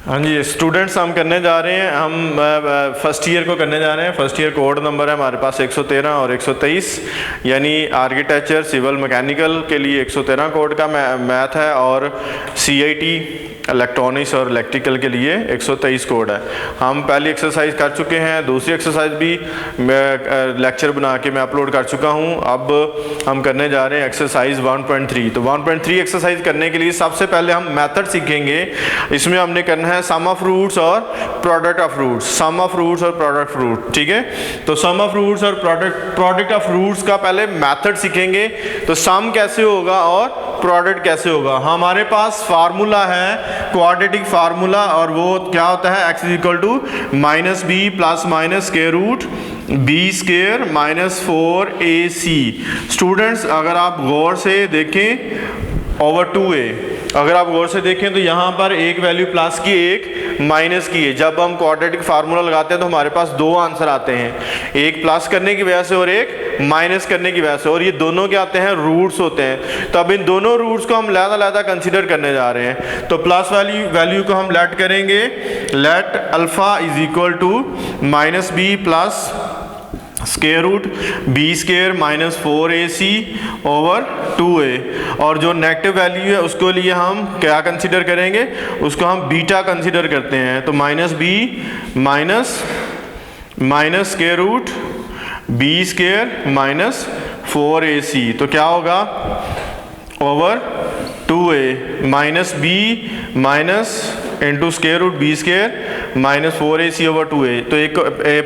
हाँ जी स्टूडेंट्स, हम करने जा रहे हैं, हम फर्स्ट ईयर को करने जा रहे हैं। फर्स्ट ईयर कोड नंबर है हमारे पास 113 और 123, यानी आर्किटेक्चर सिविल मैकेनिकल के लिए 113 कोड का मैथ है और CIT इलेक्ट्रॉनिक्स और इलेक्ट्रिकल के लिए 123 कोड है। हम पहली एक्सरसाइज कर चुके हैं, दूसरी एक्सरसाइज भी लेक्चर बना के मैं अपलोड कर चुका हूं। अब हम करने जा रहे हैं एक्सरसाइज 1.3। तो 1.3 एक्सरसाइज करने के लिए सबसे पहले हम मेथड सीखेंगे। इसमें हमने करना है सम ऑफ रूट्स और product of roots, sum of roots और प्रोडक्ट फ्रूट, ठीक है। तो सम ऑफ रूट्स और प्रोडक्ट ऑफ रूट्स का पहले मेथड सीखेंगे। तो सम कैसे होगा और प्रोडक्ट कैसे होगा। हमारे पास फार्मूला है क्वाड्रेटिक फार्मूला, और वो क्या होता है, x equal to minus B plus minus square root b square minus 4ac। Students अगर आप गौर से देखें ओवर 2a, अगर आप गौर से देखें तो यहाँ पर एक वैल्यू प्लस की एक माइनस की है। जब हम क्वाड्रेटिक फार्मूला लगाते हैं तो हमारे पास दो आंसर आते हैं, एक प्लस करने की वजह से और एक माइनस करने की वजह से, और ये दोनों क्या आते हैं, रूट्स होते हैं। तो अब इन दोनों रूट्स को हम लहदा कंसीडर करने जा रहे हैं। तो प्लस वैल्यू को हम लेट करेंगे, let alpha is equal to minus B plus square root b square minus 4ac over 2a, और जो नेगेटिव वैल्यू है उसको लिए हम क्या कंसीडर करेंगे, उसको हम बीटा कंसीडर करते हैं। तो minus b minus square root b square minus 4ac, तो क्या होगा over 2a minus b minus into square root b square minus 4ac over 2a। तो एक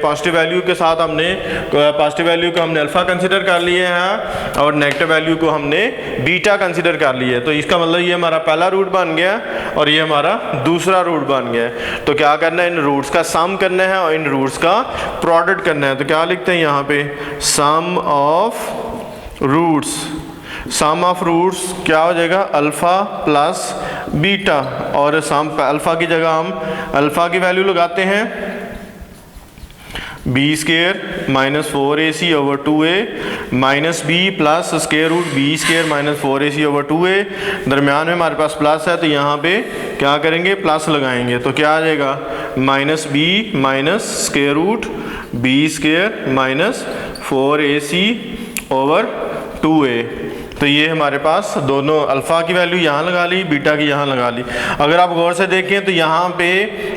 पॉजिटिव वैल्यू के साथ हमने पॉजिटिव वैल्यू को हमने अल्फा कंसीडर कर लिए हैं और नेगेटिव वैल्यू को हमने बीटा कंसीडर कर लिया है। तो इसका मतलब ये हमारा पहला रूट बन गया और ये हमारा दूसरा रूट बन गया। तो क्या करना है, इन रूट्स का सम करना है और इन रूट्स का प्रोडक्ट करना है। तो क्या लिखते हैं यहाँ पे, sum of roots, sum of roots क्या हो जाएगा, अल्फ़ा प्लस बीटा, और सम अल्फ़ा की जगह हम अल्फ़ा की वैल्यू लगाते हैं b square minus 4ac over 2a minus B plus square root b square minus 4ac over 2a। दरम्यान में हमारे पास प्लस है तो यहाँ पे क्या करेंगे, प्लस लगाएंगे। तो क्या आ जाएगा, minus b minus square root b square minus 4ac over 2a। तो ये हमारे पास दोनों अल्फ़ा की वैल्यू यहाँ लगा ली, बीटा की यहाँ लगा ली। अगर आप गौर से देखें तो यहाँ पे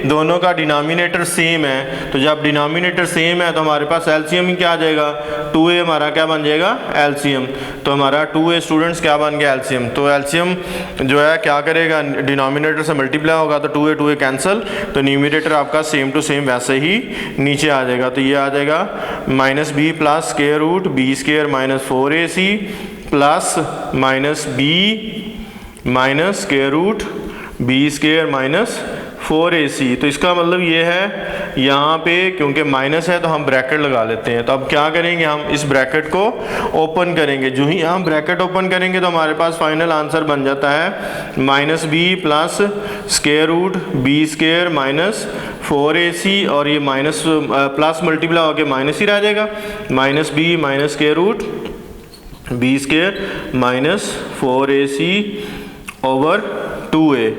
दोनों का डिनोमिनेटर सेम है। तो जब डिनोमिनेटर सेम है तो हमारे पास एलसीएम क्या आ जाएगा, 2a हमारा क्या बन जाएगा, एलसीएम। तो हमारा 2a स्टूडेंट्स क्या बन गया, एलसीएम। तो एलसीएम जो है क्या करेगा, डिनोमिनेटर से मल्टीप्लाई होगा तो 2a कैंसिल, तो न्यूमिनेटर आपका सेम टू सेम वैसे ही नीचे आ जाएगा। तो ये आ जाएगा minus B plus square root b square minus 4ac plus minus b minus square root b square minus 4ac। तो इसका मतलब ये है, यहाँ पे क्योंकि माइनस है तो हम ब्रैकेट लगा लेते हैं। तो अब क्या करेंगे, हम इस ब्रैकेट को ओपन करेंगे। जो ही हम ब्रैकेट ओपन करेंगे तो हमारे पास फाइनल आंसर बन जाता है minus B plus square root b square minus 4ac, और ये माइनस प्लस मल्टीप्लाई होकर माइनस ही रह जाएगा, minus b minus square root b square minus 4ac over 2a।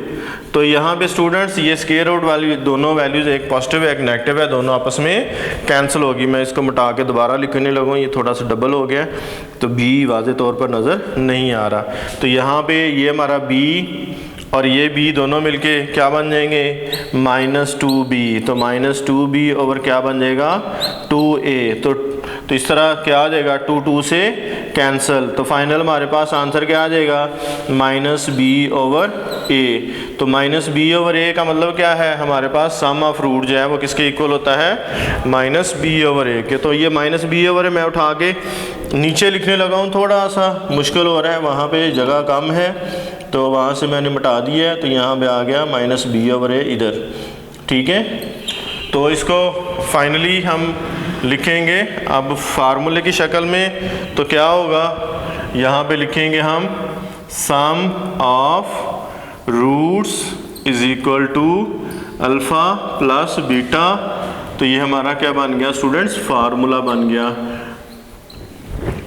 तो यहाँ पे स्टूडेंट्स ये स्क्वायर रूट वाली दोनों वैल्यूज़, एक पॉजिटिव है एक नेगेटिव है, दोनों आपस में कैंसिल होगी। मैं इसको मिटा के दोबारा लिखने लगूँ, ये थोड़ा सा डबल हो गया तो b वाज़े तौर पर नज़र नहीं आ रहा। तो यहाँ पे ये हमारा b और ये b दोनों मिलके क्या बन जाएंगे, माइनस 2b। तो माइनस 2b ओवर क्या बन जाएगा, 2a। तो इस तरह क्या आ जाएगा, 2 से कैंसिल। तो फाइनल हमारे पास आंसर क्या आ जाएगा, माइनस बी ओवर a। तो माइनस बी ओवर a का मतलब क्या है, हमारे पास सम ऑफ रूट जो है वो किसके इक्वल होता है, माइनस बी ओवर a के। तो ये माइनस बी ओवर मैं उठा के नीचे लिखने लगा हूँ, थोड़ा सा मुश्किल हो रहा है, वहाँ पे जगह कम है तो वहाँ से मैंने मिटा दिया है। तो यहाँ पे आ गया माइनस बी ओवर a इधर, ठीक है। तो इसको फाइनली हम लिखेंगे अब फार्मूले की शक्ल में। तो क्या होगा, यहाँ पे लिखेंगे हम sum of roots is equal to alpha plus beta. तो ये हमारा क्या बन गया स्टूडेंट्स, फार्मूला बन गया।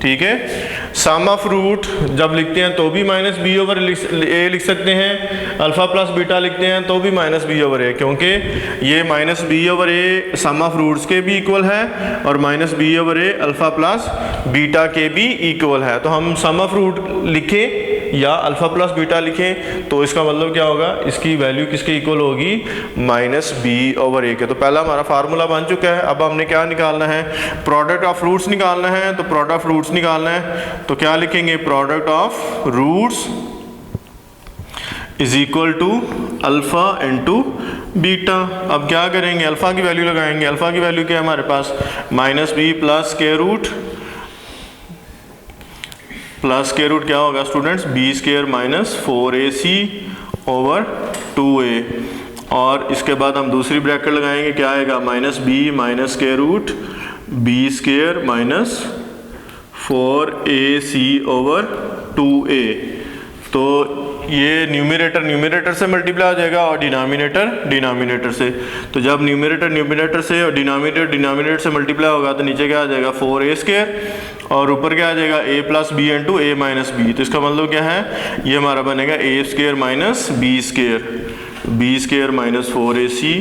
ठीक है। सम ऑफ रूट जब लिखते हैं तो भी माइनस बी ओवर ए लिख सकते हैं, अल्फा प्लस बीटा लिखते हैं तो भी माइनस बी ओवर ए, क्योंकि ये minus B over a sum of roots के भी इक्वल है और minus B over a alpha plus beta के भी इक्वल है। तो हम सम ऑफ रूट लिखें या अल्फा प्लस बीटा लिखें तो इसका मतलब क्या होगा, इसकी वैल्यू किसके इक्वल होगी, माइनस बी ओवर ए के। तो पहला हमारा फार्मूला बन चुका है। अब हमने क्या निकालना है, प्रोडक्ट ऑफ रूट्स निकालना है। तो प्रोडक्ट ऑफ रूट्स निकालना है तो क्या लिखेंगे, product of roots is equal to alpha into beta. अब क्या करेंगे, अल्फा की वैल्यू लगाएंगे। अल्फा की वैल्यू क्या है हमारे पास, minus B plus square root, plus square root क्या होगा students, B square minus 4ac over 2a। और इसके बाद हम दूसरी ब्रैकेट लगाएंगे, क्या आएगा, minus b minus square root b square minus 4ac over 2a। तो ये न्यूमरेटर से मल्टीप्लाई हो जाएगा और डिनोमिनेटर से। तो जब न्यूमरेटर से और डिनोमिनेटर से मल्टीप्लाई होगा तो नीचे क्या आ जाएगा, 4a स्क्वायर और ऊपर क्या आ जाएगा, a plus b into a minus b. तो इसका मतलब क्या है, ये हमारा बनेगा a square minus b square minus 4ac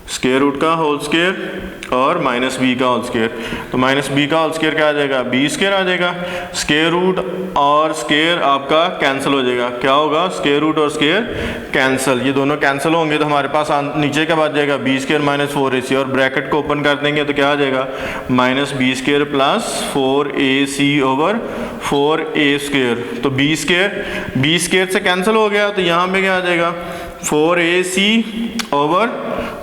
square root का होल स्क्वायर और माइनस बी का होल स्क्वायर। तो माइनस बी का होल स्क्वायर क्या आ जाएगा, बी स्क्वायर आ जाएगा। स्क्वायर रूट और स्क्वायर आपका कैंसिल हो जाएगा, क्या होगा, स्क्वायर रूट और स्क्वायर कैंसिल, ये दोनों कैंसिल होंगे तो हमारे पास नीचे क्या बच जाएगा, बी स्क्वायर माइनस 4ac और ब्रैकेट को ओपन कर देंगे तो क्या आ जाएगा, minus b square plus 4ac over 4a square. तो बी स्क्वायर से कैंसिल हो गया तो यहाँ पे क्या आ जाएगा, 4ac ओवर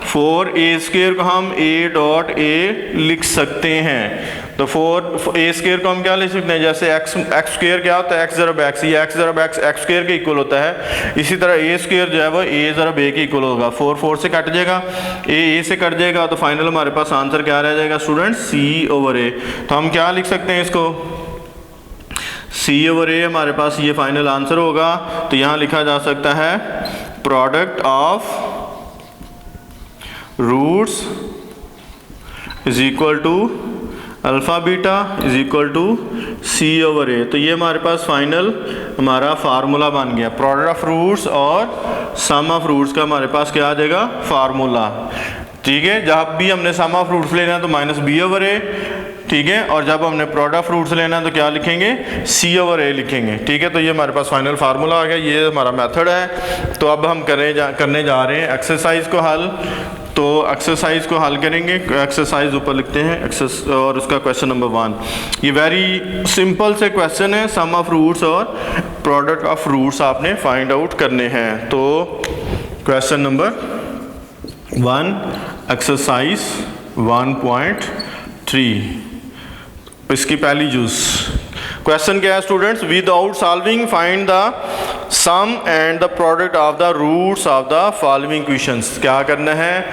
4a स्क्वायर को हम a डॉट a लिख सकते हैं। तो 4a स्क्वायर को हम क्या लिख सकते हैं, जैसे x स्क्वायर क्या होता है, x ज़रब x, ये x ज़रब x स्क्वायर के इक्वल होता है। इसी तरह a स्क्वायर जो है वो a ज़रब a के इक्वल होगा। 4 से कट जाएगा, a से कट जाएगा तो फाइनल हमारे पास आंसर क्या रह जाएगा स्टूडेंट, c ओवर a। तो हम क्या लिख सकते हैं इसको, c ओवर a हमारे पास ये फाइनल आंसर होगा। तो यहाँ लिखा जा सकता है product of roots is equal to alpha beta is equal to c over a। तो ये हमारे पास फाइनल हमारा फार्मूला बन गया, प्रोडक्ट ऑफ रूट्स और सम ऑफ रूट्स का हमारे पास क्या आ जाएगा, फार्मूला। ठीक है, जब भी हमने सम ऑफ रूट्स लेना है तो माइनस बी ओवर a, ठीक है, और जब हमने प्रोडक्ट ऑफ रूट्स लेना है तो क्या लिखेंगे, c ओवर a लिखेंगे। ठीक है, तो ये हमारे पास फाइनल फार्मूला आ गया, ये हमारा मेथड है। तो अब हम करने जा रहे हैं एक्सरसाइज को हल। तो एक्सरसाइज को हल करेंगे, एक्सरसाइज ऊपर लिखते हैं और उसका क्वेश्चन नंबर 1। ये वेरी सिंपल से क्वेश्चन है, सम ऑफ रूट्स और प्रोडक्ट ऑफ रूट्स आपने फाइंड आउट करने हैं। तो क्वेश्चन नंबर 1 एक्सरसाइज 1.3, इसकी पहली यूज क्वेश्चन क्या है students, without solving find the sum and the product of the roots of the following questions. क्या करना है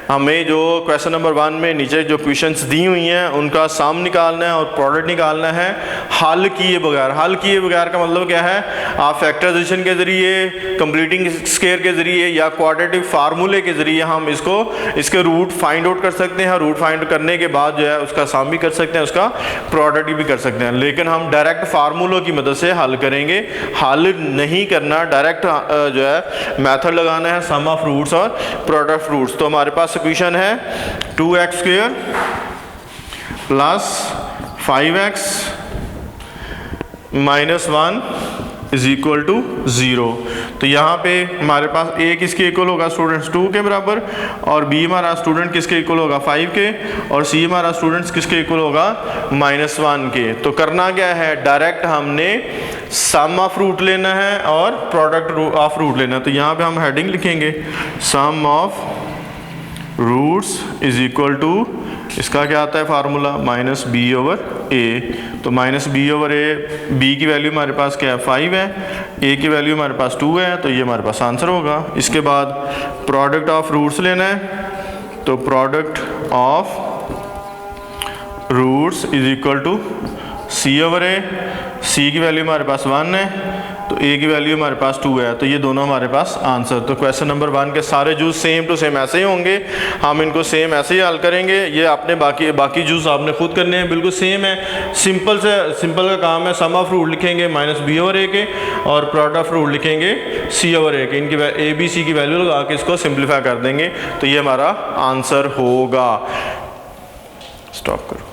हमें, जो क्वेश्चन नंबर 1 में नीचे जो क्वेश्चंस दी हुई हैं उनका सम निकालना है और प्रोडक्ट निकालना है हल किए बगैर। हल किए बगैर का मतलब क्या है, आप फैक्टराइजेशन के ज़रिए, कंप्लीटिंग स्क्वायर के ज़रिए या क्वाड्रेटिक फार्मूले के ज़रिए हम इसके रूट फाइंड आउट कर सकते हैं। रूट फाइंड करने के बाद जो है उसका सम भी कर सकते हैं, उसका प्रोडक्ट भी कर सकते हैं। लेकिन हम डायरेक्ट फार्मूलों की मदद से हल करेंगे, हल नहीं करना, डायरेक्ट जो है मेथड लगाना है सम ऑफ रूट्स और प्रोडक्ट ऑफ रूट्स। तो हमारे पास इक्वेशन है 2x square plus 5x minus 1 is equal to 0। तो यहाँ पे हमारे पास a किसके इक्वल होगा स्टूडेंट्स 2 के बराबर, और b हमारा स्टूडेंट किसके इक्वल होगा 5 के, और c हमारा स्टूडेंट्स किसके इक्वल होगा -1 के। तो करना क्या है, डायरेक्ट हमने सम ऑफ रूट लेना है और प्रोडक्ट ऑफ रूट लेना है। तो यहाँ पे हम हेडिंग लिखेंगे sum of roots is equal to, इसका क्या आता है formula, minus B over A. तो minus B over A, B की वैल्यू हमारे पास क्या है 5 है, ए की वैल्यू हमारे पास 2 है, तो ये हमारे पास आंसर होगा। इसके बाद प्रोडक्ट ऑफ रूट्स लेना है, तो product of roots is equal to C over A, C की वैल्यू हमारे पास 1 है, तो ए की वैल्यू हमारे पास 2 है, तो ये दोनों हमारे पास आंसर। तो क्वेश्चन नंबर 1 के सारे जूस सेम टू सेम ऐसे ही होंगे, हम इनको सेम ऐसे ही हल करेंगे। ये आपने बाकी जूस आपने खुद करने हैं, बिल्कुल सेम है। सिंपल का काम है, सम ऑफ रूट लिखेंगे -b/a के और प्रोडक्ट ऑफ रूट लिखेंगे c/a के। इनकी a b c की वैल्यू लगा के इसको सिंप्लीफाई कर देंगे, तो ये हमारा आंसर होगा। स्टॉप करो।